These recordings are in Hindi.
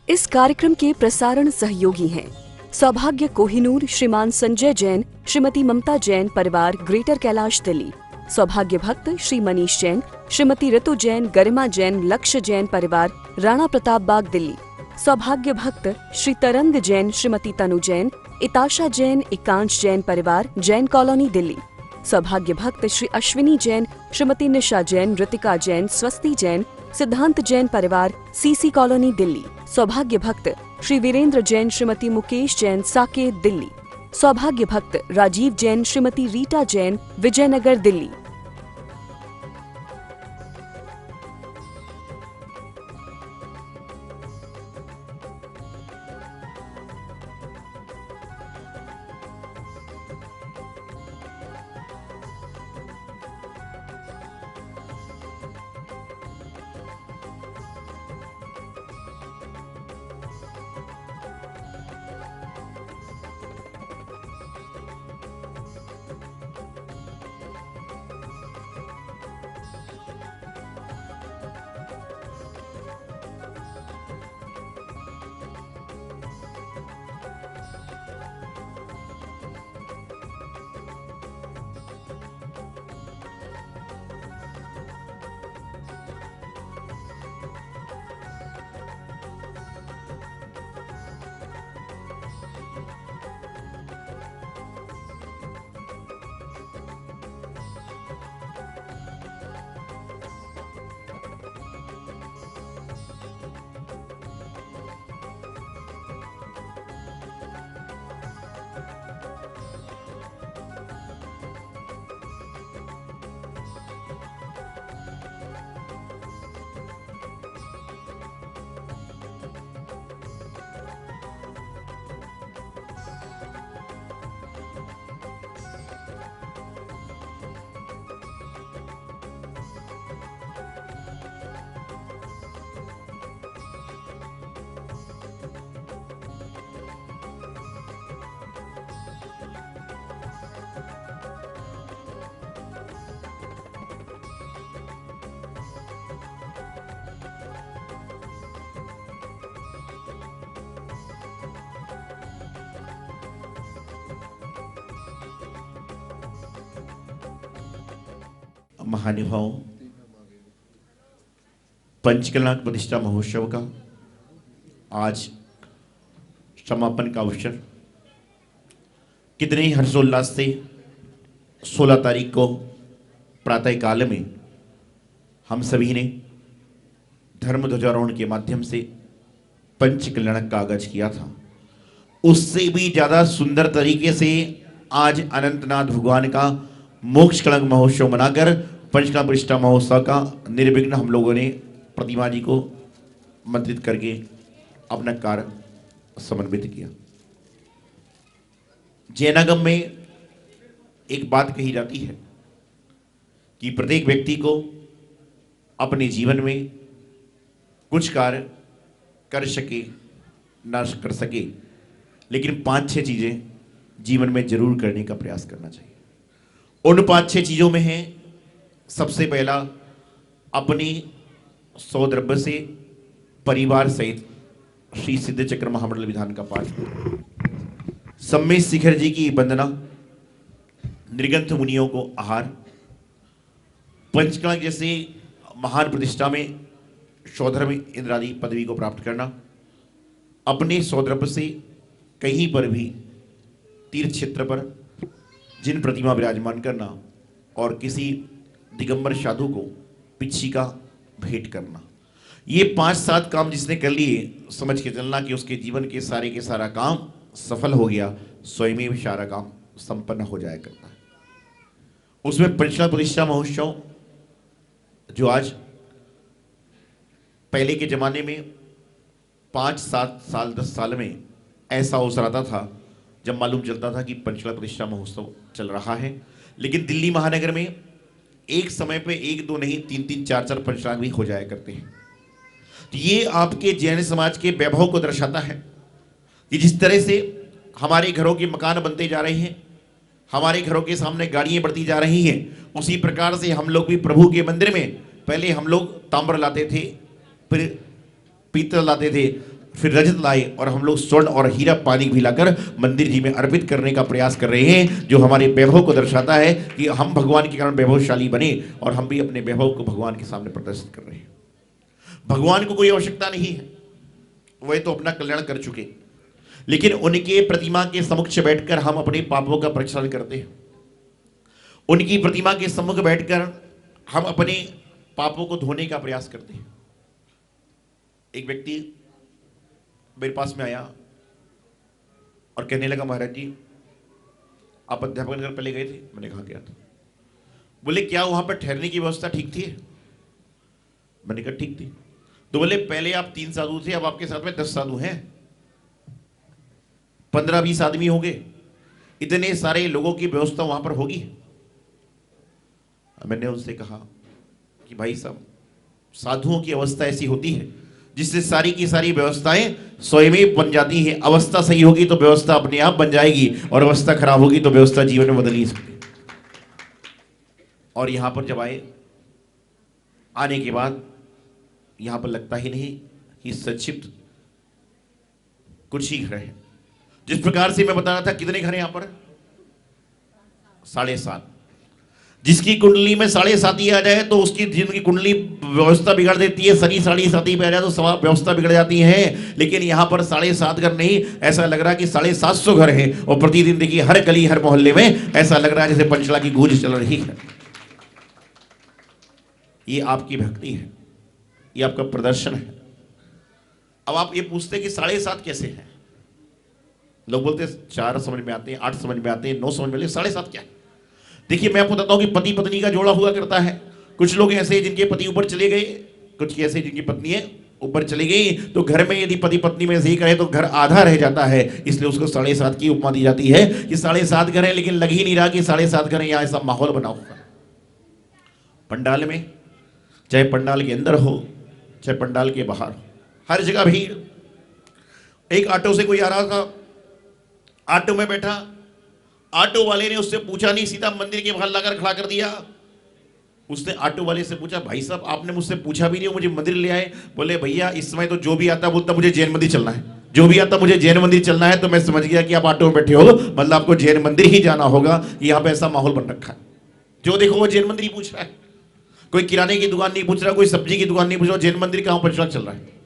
इस कार्यक्रम के प्रसारण सहयोगी हैं सौभाग्य कोहिनूर, श्रीमान संजय जैन, श्रीमती ममता जैन, परिवार, ग्रेटर कैलाश, दिल्ली। सौभाग्य भक्त श्री मनीष जैन, श्रीमती ऋतु जैन, गरिमा जैन, लक्ष्य जैन, परिवार, राणा प्रताप बाग, दिल्ली। सौभाग्य भक्त श्री तरंग जैन, श्रीमती तनु जैन, इताशा जैन, एकांश जैन, परिवार, जैन कॉलोनी, दिल्ली। सौभाग्य भक्त श्री अश्विनी जैन, श्रीमती निशा जैन, ऋतिका जैन, स्वस्ति जैन, सिद्धांत जैन, परिवार, सीसी कॉलोनी, दिल्ली। सौभाग्य भक्त श्री वीरेंद्र जैन, श्रीमती मुकेश जैन, साकेत, दिल्ली। सौभाग्य भक्त राजीव जैन, श्रीमती रीटा जैन, विजयनगर, दिल्ली। महानुभाव, पंचकल्याण प्रतिष्ठा महोत्सव का आज समापन का अवसर कितने ही हर्षोल्लास से 16 तारीख को प्रातः काल में हम सभी ने धर्म ध्वजारोहण के माध्यम से पंचकल्याण का आगाज किया था। उससे भी ज्यादा सुंदर तरीके से आज अनंतनाथ भगवान का मोक्ष कलंक महोत्सव मनाकर पंचकल्याण प्रतिष्ठा महोत्सव का निर्विघ्न हम लोगों ने प्रतिमा जी को मंत्रित करके अपना कार्य समन्वित किया। जैनागम में एक बात कही जाती है कि प्रत्येक व्यक्ति को अपने जीवन में कुछ कार्य कर सके ना कर सके, लेकिन 5-6 चीजें जीवन में जरूर करने का प्रयास करना चाहिए। उन 5-6 चीजों में है, सबसे पहला अपनी सौद्रव्य से परिवार सहित श्री सिद्ध चक्र महामंडल विधान का पाठ, सम्मेद शिखर जी की वंदना, निर्गंथ मुनियों को आहार, पंचकल्याण जैसे महान प्रतिष्ठा में सौधर्म इंद्रादि पदवी को प्राप्त करना, अपने सौद्रव्य से कहीं पर भी तीर्थ क्षेत्र पर जिन प्रतिमा विराजमान करना और किसी दिगंबर साधु को पिच्छी का भेंट करना। ये 5-7 काम जिसने कर लिए, समझ के चलना कि उसके जीवन के सारा काम सफल हो गया, स्वयं ही सारा काम संपन्न हो जाया करता है। उसमें पंचकल्याण प्रतिष्ठा महोत्सव जो आज, पहले के जमाने में 5-7 साल 10 साल में ऐसा अवसर आता था जब मालूम चलता था कि पंचकल्याण प्रतिष्ठा महोत्सव चल रहा है। लेकिन दिल्ली महानगर में एक समय पे 1-2 नहीं 3-3 4-4 पंचकल्याण भी हो जाया करते हैं। तो ये आपके जैन समाज के वैभव को दर्शाता है कि जिस तरह से हमारे घरों के मकान बनते जा रहे हैं, हमारे घरों के सामने गाड़ियां बढ़ती जा रही हैं, उसी प्रकार से हम लोग भी प्रभु के मंदिर में पहले हम लोग ताम्र लाते थे, फिर पीतल लाते थे, फिर रजत लाए और हम लोग स्वर्ण और हीरा पानी भी लाकर मंदिर जी में अर्पित करने का प्रयास कर रहे हैं, जो हमारे वैभव को दर्शाता है कि हम भगवान के कारण वैभवशाली बने और हम भी अपने वैभव को भगवान के सामने प्रदर्शित कर रहे हैं। भगवान को कोई आवश्यकता नहीं है, वह तो अपना कल्याण कर चुके, लेकिन उनके प्रतिमा के समक्ष बैठकर हम अपने पापों का प्रक्षालन करते हैं। उनकी प्रतिमा के सम्मुख बैठकर हम अपने पापों को धोने का प्रयास करते हैं। एक व्यक्ति मेरे पास में आया और कहने लगा, महाराज जी आप अध्यापन नगर पहले गए थे? मैंने कहा गया था। बोले क्या वहां पर ठहरने की व्यवस्था ठीक थी? मैंने कहा ठीक थी। तो बोले पहले आप 3 साधु थे, अब आपके साथ में 10 साधु हैं, 15-20 आदमी होंगे, इतने सारे लोगों की व्यवस्था वहां पर होगी? मैंने उनसे कहा कि भाई साहब, साधुओं की अवस्था ऐसी होती है जिससे सारी की सारी व्यवस्थाएं स्वयं ही बन जाती हैं। अवस्था सही होगी तो व्यवस्था अपने आप बन जाएगी, और अवस्था खराब होगी तो व्यवस्था जीवन में बदल ही सकती। और यहां पर जब आने के बाद यहां पर लगता ही नहीं कि संक्षिप्त कुछ ही घर है। जिस प्रकार से मैं बता रहा था, कितने घर हैं यहां पर? 7.5। जिसकी कुंडली में 7.5 आ जाए तो उसकी जिनकी कुंडली व्यवस्था बिगड़ देती है, शनि 7.5 पे आ जाए तो व्यवस्था बिगड़ जाती है। लेकिन यहां पर 7.5 घर नहीं, ऐसा लग रहा है कि 750 घर हैं, और प्रतिदिन देखिए हर गली हर मोहल्ले में ऐसा लग रहा है जैसे पंचला की गूंज चल रही है। ये आपकी भक्ति है, ये आपका प्रदर्शन है। अब आप ये पूछते हैं कि 7.5 कैसे है? लोग बोलते हैं 4 समझ में आते हैं, 8 समझ में आते हैं, 9 समझ में, 7.5 क्या है? देखिए मैं आपको बताता हूं कि पति पत्नी का जोड़ा हुआ करता है। कुछ लोग ऐसे जिनके पति ऊपर चले गए, कुछ ऐसे जिनकी पत्नी है ऊपर चली गई, तो घर में यदि पति पत्नी में से ही कहे तो घर आधा रह जाता है। इसलिए उसको 7.5 की उपमा दी जाती है कि 7.5 घर है, लेकिन लग ही नहीं रहा कि 7.5 घर है। यहाँ ऐसा माहौल बना हुआ पंडाल में, चाहे पंडाल के अंदर हो चाहे पंडाल के बाहर हो, हर जगह भीड़। एक ऑटो से कोई आ रहा था, ऑटो में बैठा, ऑटो वाले ने उससे पूछा नहीं, सीधा मंदिर के बाहर लाकर खड़ा कर दिया। उसने ऑटो वाले से पूछा, भाई साहब आपने मुझसे पूछा भी नहीं, मुझे मंदिर ले आए? बोले भैया इस समय तो जो भी आता बोलता मुझे जैन मंदिर चलना है, जो भी आता मुझे जैन मंदिर चलना है। तो मैं समझ गया कि आप ऑटो में बैठे हो, मतलब आपको जैन मंदिर ही जाना होगा। यहाँ पे ऐसा माहौल बन रखा है, जो देखो वो जैन मंदिर ही पूछ रहा है। कोई किराने की दुकान नहीं पूछ रहा, कोई सब्जी की दुकान नहीं पूछ रहा, जैन मंदिर कहाँ पर चल रहा है।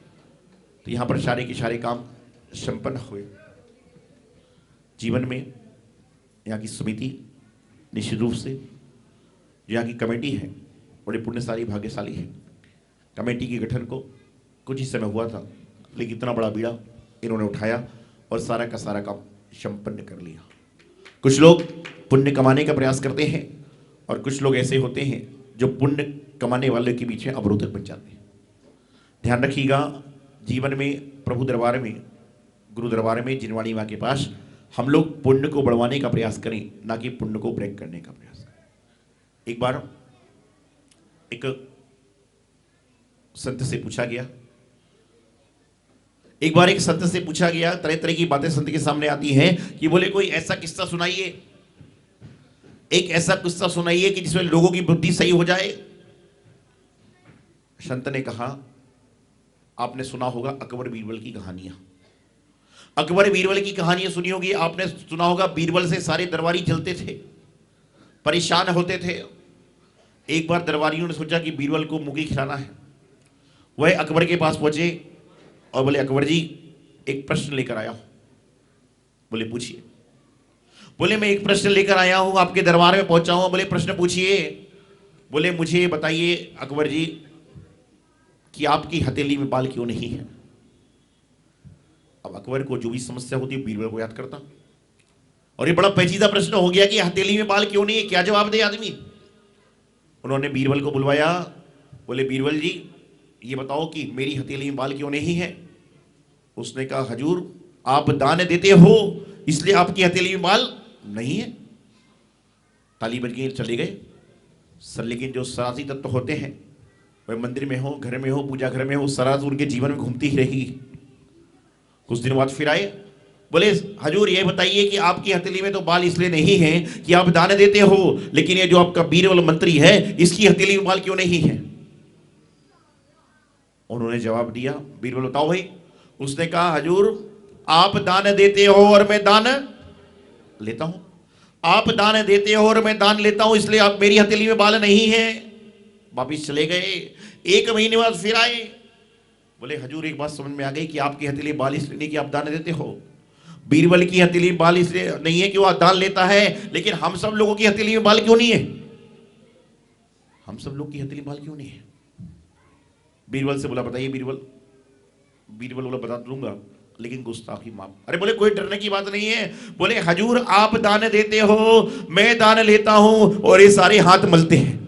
तो यहाँ पर सारे के सारे काम संपन्न हुए। जीवन में यहाँ की समिति निश्चित रूप से, जो यहाँ की कमेटी है, बड़े पुण्यशाली भाग्यशाली है। कमेटी के गठन को कुछ ही समय हुआ था, लेकिन इतना बड़ा बीड़ा इन्होंने उठाया और सारा का सारा काम संपन्न कर लिया। कुछ लोग पुण्य कमाने का प्रयास करते हैं, और कुछ लोग ऐसे होते हैं जो पुण्य कमाने वाले के पीछे अवरोधक बन जाते हैं। ध्यान रखिएगा, जीवन में प्रभु दरबार में, गुरु दरबार में, जिनवाणी माँ के पास हम लोग पुण्य को बढ़वाने का प्रयास करें, ना कि पुण्य को ब्रेक करने का प्रयास करें। एक बार एक संत से पूछा गया, तरह तरह की बातें संत के सामने आती हैं कि बोले कोई ऐसा किस्सा सुनाइए, एक ऐसा किस्सा सुनाइए कि जिसमें लोगों की बुद्धि सही हो जाए। संत ने कहा, आपने सुना होगा अकबर बीरबल की कहानियां। अकबर बीरबल की कहानियां सुनी होगी आपने, सुना होगा बीरबल से सारे दरबारी जलते थे, परेशान होते थे। एक बार दरबारियों ने सोचा कि बीरबल को मुर्गी खिलाना है। वह अकबर के पास पहुंचे और बोले, अकबर जी एक प्रश्न लेकर आया हूं। बोले पूछिए। बोले मैं एक प्रश्न लेकर आया हूं, आपके दरबार में पहुंचा हूं। बोले प्रश्न पूछिए। बोले मुझे बताइए अकबर जी कि आपकी हथेली में बाल क्यों नहीं है। अब अकबर को जो भी समस्या होती है बीरबल को याद करता, और ये बड़ा पेचीदा प्रश्न हो गया कि हथेली में बाल क्यों नहीं है, क्या जवाब दे आदमी। उन्होंने बीरबल को बुलवाया। बोले बीरबल जी ये बताओ कि मेरी हथेली में बाल क्यों नहीं है। उसने कहा, हजूर आप दान देते हो इसलिए आपकी हथेली में बाल नहीं है। ताली बज गई, चले गए सर। लेकिन जो सरासी तत्व होते हैं, वह मंदिर में हो, घर में हो, पूजा घर में हो, सराज उनके जीवन में घूमती ही रहेगी। कुछ दिन बाद फिर आए, बोले हजूर ये बताइए कि आपकी हथेली में तो बाल इसलिए नहीं है कि आप दान देते हो, लेकिन ये जो आपका बीरबल मंत्री है इसकी हथेली में बाल क्यों नहीं है। उन्होंने जवाब दिया, बीरबल बताओ भाई उसने कहा हजूर आप दान देते हो और मैं दान लेता हूं, आप दान देते हो और मैं दान लेता हूं, इसलिए आप मेरी हथेली में बाल नहीं है। वापिस चले गए। 1 महीने बाद फिर आए, बोले हजूर एक बात समझ में आ गई कि आपकी हथेली बाल इसलिए नहीं कि आप दान देते हो, बीरबल की हथेली में बाल इसलिए नहीं है कि वो दान लेता है, लेकिन हम सब लोगों की हथेली में बाल क्यों नहीं है? हम सब लोग की हथेली में बाल क्यों नहीं है? बीरबल से बोला बताइए बीरबल। बीरबल बोला बता दूंगा लेकिन गुस्ताखी माफ। अरे बोले कोई डरने की बात नहीं है। बोले हजूर आप दान देते हो, मैं दान लेता हूं और ये सारे हाथ मलते हैं।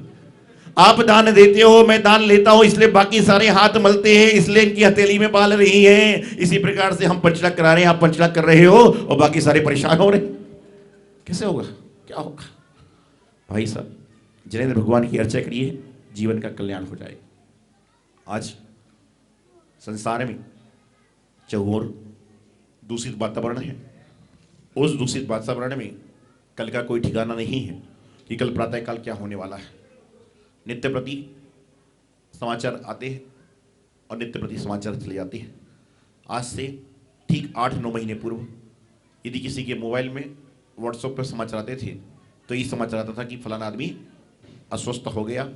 आप दान देते हो, मैं दान लेता हूं, इसलिए बाकी सारे हाथ मलते हैं, इसलिए इनकी हथेली में बाल नहीं है। इसी प्रकार से हम पंचलाक करा रहे हैं, आप पंचलाक कर रहे हो और बाकी सारे परेशान हो रहे। कैसे होगा? क्या होगा? भाई साहब जिनेंद्र भगवान की अर्चा करिए, जीवन का कल्याण हो जाएगा। आज संसार में चहुओर दूषित वातावरण है। उस दूषित वातावरण में कल का कोई ठिकाना नहीं है कि कल प्रातःकाल क्या होने वाला है। नित्य प्रति समाचार आते हैं और नित्य प्रति समाचार चले जाते हैं। आज से ठीक 8-9 महीने पूर्व यदि किसी के मोबाइल में व्हाट्सएप पर समाचार आते थे तो ये समाचार आता था कि फलाना आदमी अस्वस्थ हो गया,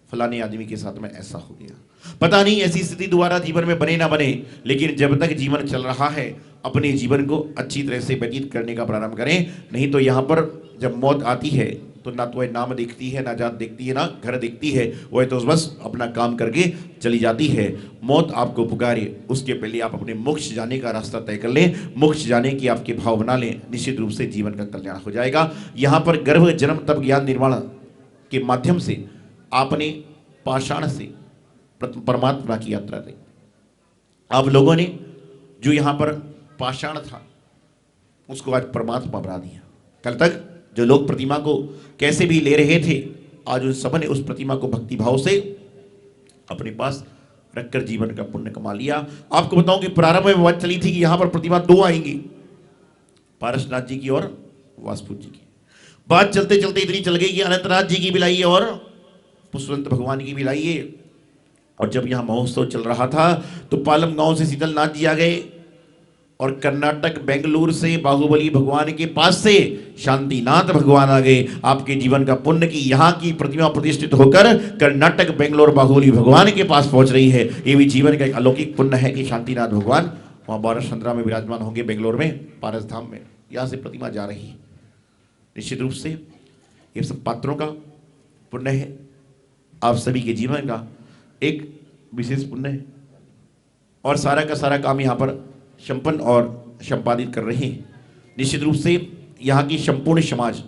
फलाने आदमी के साथ में ऐसा हो गया। पता नहीं ऐसी स्थिति दोबारा जीवन में बने ना बने, लेकिन जब तक जीवन चल रहा है अपने जीवन को अच्छी तरह से व्यतीत करने का प्रारंभ करें। नहीं तो यहाँ पर जब मौत आती है तो ना तो वह नाम देखती है, ना जात देखती है, ना घर देखती है, वह तो बस अपना काम करके चली जाती है। मौत आपको पुकारे उसके पहले आप अपने मोक्ष जाने का रास्ता तय कर लें, मोक्ष जाने की आपके भाव बना लें, निश्चित रूप से जीवन का कल्याण हो जाएगा। यहाँ पर गर्भ जन्म तप ज्ञान निर्माण के माध्यम से आपने पाषाण से परमात्मा की यात्रा की। आप लोगों ने जो यहाँ पर पाषाण था उसको आज परमात्मा बना दिया। कल तक जो लोग प्रतिमा को कैसे भी ले रहे थे, आज उन सब ने उस प्रतिमा को भक्ति भाव से अपने पास रखकर जीवन का पुण्य कमा लिया। आपको बताऊं कि प्रारंभ में बात चली थी कि यहां पर प्रतिमा 2 आएंगी, पारसनाथ जी की और वासुदेव जी की। बात चलते चलते इतनी चल गई कि अनंतनाथ जी की भी लाइए और पुष्पवंत भगवान की भी लाइए। और जब यहाँ महोत्सव चल रहा था तो पालम गांव से शीतलनाथ जी आ गए और कर्नाटक बेंगलुरु से बाहुबली भगवान के पास से शांतिनाथ भगवान आ गए। आपके जीवन का पुण्य की यहाँ की प्रतिमा प्रतिष्ठित होकर कर्नाटक बेंगलोर बाहुबली भगवान के पास पहुंच रही है। ये भी जीवन का एक अलौकिक पुण्य है कि शांतिनाथ भगवान वहाँ 12 में विराजमान होंगे बेंगलोर में पारस धाम में। यहाँ से प्रतिमा जा रही है। निश्चित रूप से ये सब पात्रों का पुण्य है, आप सभी के जीवन का एक विशेष पुण्य है और सारा का सारा काम यहाँ पर संपन्न और संपादित कर रहे हैं। निश्चित रूप से यहाँ की संपूर्ण समाज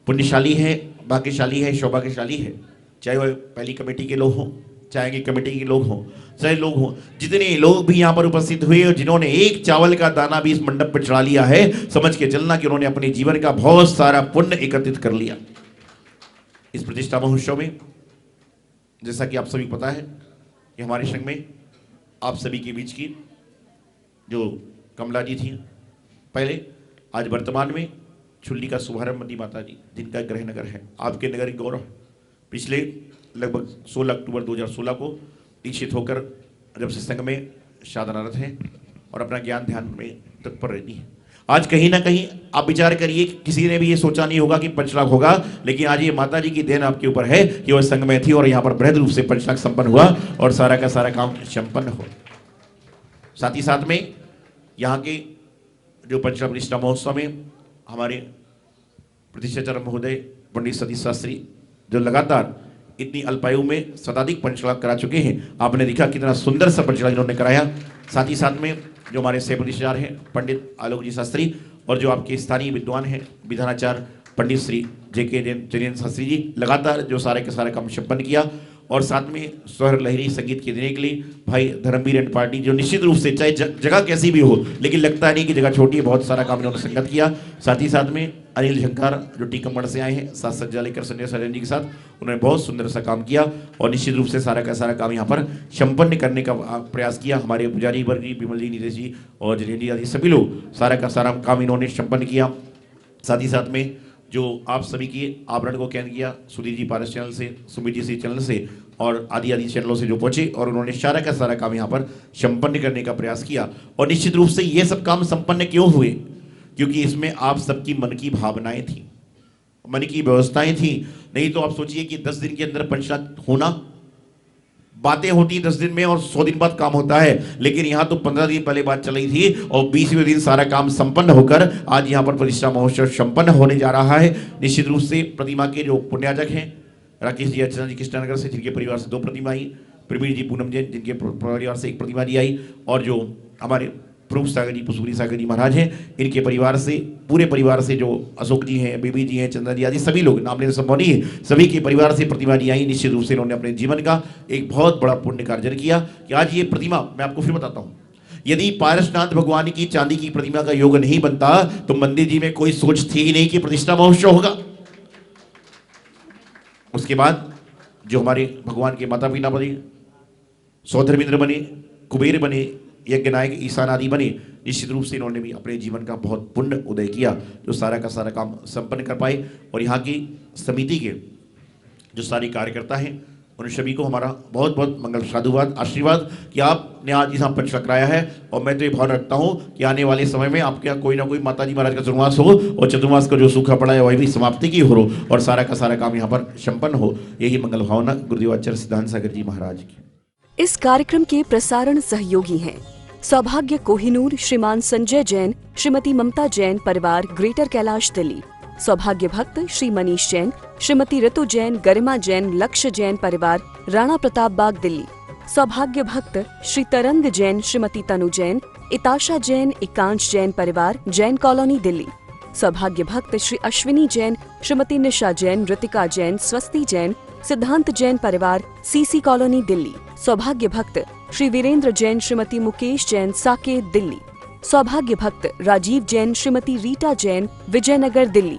पुण्यशाली है, भाग्यशाली है, सौभाग्यशाली है। चाहे वह पहली कमेटी के लोग हों, चाहे की कमेटी के लोग हों, चाहे लोग हों, जितने लोग भी यहाँ पर उपस्थित हुए और जिन्होंने एक चावल का दाना भी इस मंडप पर चढ़ा लिया है, समझ के चलना कि उन्होंने अपने जीवन का बहुत सारा पुण्य एकत्रित कर लिया। इस प्रतिष्ठा महोत्सव में जैसा कि आप सभी पता है कि हमारे संघ में आप सभी के बीच की जो कमला जी थी पहले, आज वर्तमान में छुल्ली का शुभारंभ मती माता जी जिनका ग्रह नगर है, आपके नगर की गौरव। पिछले लगभग 16 अक्टूबर 2016 को दीक्षित होकर जब से संघ में साधनारत हैं और अपना ज्ञान ध्यान में तत्पर रहती है। आज कहीं ना कहीं आप विचार करिए, किसी ने भी ये सोचा नहीं होगा कि पंचलाक होगा, लेकिन आज ये माता जी की देन आपके ऊपर है कि वह संघ में थी और यहाँ पर बृहद रूप से पंचलाक संपन्न हुआ और सारा का सारा काम संपन्न हो। साथ ही साथ में यहाँ के जो पंचलाक प्रतिष्ठा महोत्सव में हमारे प्रतिष्ठाचार्य महोदय पंडित सतीश शास्त्री जो लगातार इतनी अल्पायु में शताधिक पंचलाक करा चुके हैं, आपने देखा कितना सुंदर सा पंचलाक इन्होंने कराया। साथ ही साथ में जो हमारे सह प्रतिष्ठाचार्य हैं पंडित आलोक जी शास्त्री और जो आपके स्थानीय विद्वान हैं विधानाचार्य पंडित श्री JK जैन शास्त्री जी, लगातार जो सारे के सारे काम संपन्न किया। और साथ में स्वर लहरी संगीत के देने के लिए भाई धर्मवीर एंड पार्टी जो निश्चित रूप से चाहे जगह कैसी भी हो, लेकिन लगता नहीं कि जगह छोटी है, बहुत सारा काम इन्होंने संगत किया। साथ ही साथ में अनिल झंकार जो टीकमगढ़ से आए हैं साथ सज्जा लेकर संजय सरन जी के साथ, उन्होंने बहुत सुंदर सा काम किया और निश्चित रूप से सारा का सारा काम यहाँ पर संपन्न करने का प्रयास किया। हमारे पुजारी वर्ग जी, विमल जी, नीतीश जी और जयेंद्र जी आदि सभी लोग सारा का सारा काम इन्होंने संपन्न किया। साथ ही साथ में जो आप सभी की आवरण को केंद्र किया सुधीर जी पारस चैनल से, सुमित जी सी चैनल से और आदि आदि चैनलों से जो पहुंचे और उन्होंने सारा का सारा काम यहाँ पर संपन्न करने का प्रयास किया। और निश्चित रूप से ये सब काम संपन्न क्यों हुए? क्योंकि इसमें आप सबकी मन की भावनाएं थी, मन की व्यवस्थाएं थी। नहीं तो आप सोचिए कि 10 दिन के अंदर पंचायत होना, बातें होती 10 दिन में और 100 दिन बाद काम होता है, लेकिन यहाँ तो 15 दिन पहले बात चल रही थी और 20वें दिन सारा काम संपन्न होकर आज यहाँ पर प्रतिष्ठा महोत्सव संपन्न होने जा रहा है। निश्चित रूप से प्रतिमा के जो पुण्याजक हैं राकेश जी अर्चना जी कृष्णनगर से, जिनके परिवार से 2 प्रतिमा आई, प्रवीण जी पूनम जैन जिनके परिवार से 1 प्रतिमा जी आई, और जो हमारे प्रमुख सागर जी पुष्परी सागर जी महाराज हैं, इनके परिवार से, पूरे परिवार से जो अशोक जी हैं, बेबी जी हैं, चंदन जी आदि सभी लोग, नाम लेने संभव नहीं है, सभी के परिवार से प्रतिमा जी आई। निश्चित रूप से इन्होंने अपने जीवन का एक बहुत बड़ा पुण्य कार्य किया कि आज ये प्रतिमा, मैं आपको फिर बताता हूँ, यदि पारसनाथ भगवान की चांदी की प्रतिमा का योग नहीं बनता तो मंदिर जी में कोई सोच थी ही नहीं कि प्रतिष्ठा महोत्सव होगा। उसके बाद जो हमारे भगवान के माता पिता बने, सौधर्मेंद्र बने, कुबेर बने, यज्ञ नायक ईशान आदि बने, निश्चित रूप से इन्होंने भी अपने जीवन का बहुत पुण्य उदय किया जो सारा का सारा काम संपन्न कर पाए। और यहाँ की समिति के जो सारे कार्यकर्ता हैं उन सभी को हमारा बहुत बहुत मंगल साधुवाद, आशीर्वाद कि आपने आज यहाँ पंच कराया है। और मैं तो ये भावना रखता हूँ कि आने वाले समय में आपके यहाँ कोई ना कोई माता जी महाराज का चतुर्मास हो और चतुर्मास का जो सूखा पड़ा है वही भी समाप्ति की हो और सारा का सारा काम यहाँ पर संपन्न हो। यही मंगल भावना गुरुदेव आचार्य सिद्धांत सागर जी महाराज की। इस कार्यक्रम के प्रसारण सहयोगी हैं सौभाग्य कोहिनूर श्रीमान संजय जैन, श्रीमती ममता जैन, परिवार ग्रेटर कैलाश दिल्ली। सौभाग्य भक्त श्री मनीष जैन, श्रीमती ऋतु जैन, गरिमा जैन, लक्ष्य जैन, परिवार राणा प्रताप बाग दिल्ली। सौभाग्य भक्त श्री तरंग जैन, श्रीमती तनु जैन, इताशा जैन, एकांश जैन, परिवार जैन कॉलोनी दिल्ली। सौभाग्य भक्त श्री अश्विनी जैन, श्रीमती निशा जैन, ऋतिका जैन, स्वस्ति जैन, सिद्धांत जैन, परिवार सीसी कॉलोनी दिल्ली। सौभाग्य भक्त श्री वीरेंद्र जैन, श्रीमती मुकेश जैन, साकेत दिल्ली। सौभाग्य भक्त राजीव जैन, श्रीमती रीटा जैन, विजयनगर दिल्ली।